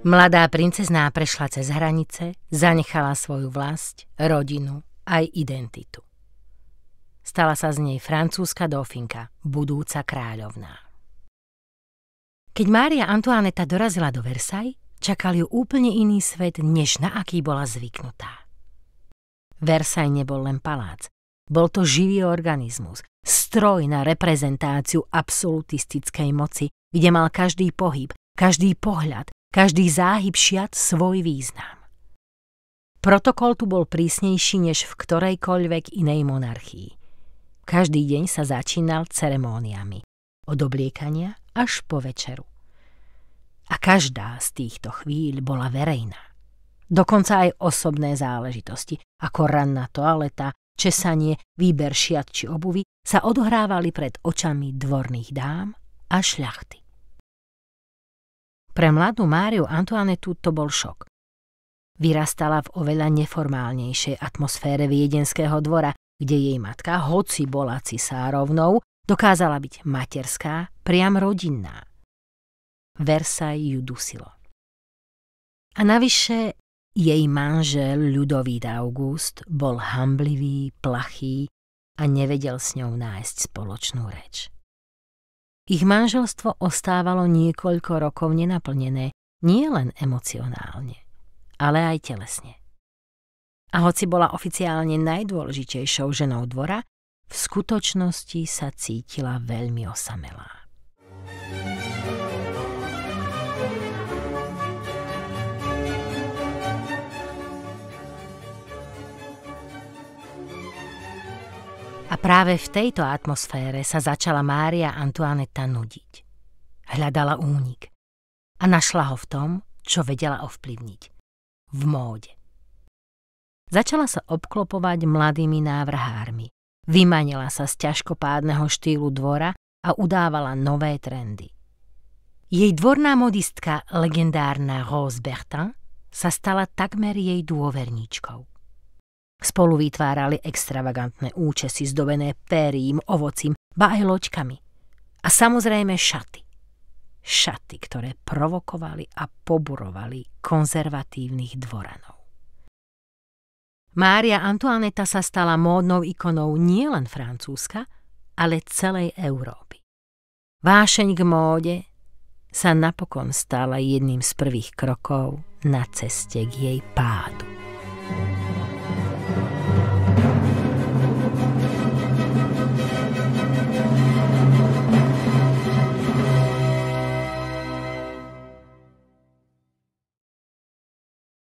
Mladá princezná prešla cez hranice, zanechala svoju vlast, rodinu aj identitu. Stala sa z nej francúzska dófinka, budúca kráľovná. Keď Mária Antoineta dorazila do Versailles, čakal ju úplne iný svet, než na aký bola zvyknutá. Versailles nebol len palác, bol to živý organizmus, stroj na reprezentáciu absolutistickej moci, kde mal každý pohyb, každý pohľad, každý záhyb šiat svoj význam. Protokol tu bol prísnejší než v ktorejkoľvek inej monarchii. Každý deň sa začínal ceremóniami, od obliekania až po večeru. A každá z týchto chvíľ bola verejná. Dokonca aj osobné záležitosti, ako ranná toaleta, česanie, výber šiat či obuvy, sa odohrávali pred očami dvorných dám a šľachty. Pre mladú Máriu Antoinetu to bol šok. Vyrastala v oveľa neformálnejšej atmosfére viedenského dvora, kde jej matka, hoci bola cisárovnou, dokázala byť materská, priam rodinná. Versailles ju dusilo. A navyše jej manžel Ľudovít August bol hanblivý, plachý a nevedel s ňou nájsť spoločnú reč. Ich manželstvo ostávalo niekoľko rokov nenaplnené, nie len emocionálne, ale aj telesne. A hoci bola oficiálne najdôležitejšou ženou dvora, v skutočnosti sa cítila veľmi osamelá. A práve v tejto atmosfére sa začala Mária Antoineta nudiť. Hľadala únik a našla ho v tom, čo vedela ovplyvniť. V móde. Začala sa obklopovať mladými návrhármi. Vymanila sa z ťažkopádneho štýlu dvora a udávala nové trendy. Jej dvorná modistka, legendárna Rose Bertin, sa stala takmer jej dôverníčkou. Spolu vytvárali extravagantné účesy zdobené pérím, ovocím, ba aj loďkami. A samozrejme šaty. Šaty, ktoré provokovali a poburovali konzervatívnych dvoranov. Mária Antoineta sa stala módnou ikonou nielen Francúzska, ale celej Európy. Vášeň k móde sa napokon stala jedným z prvých krokov na ceste k jej pádu.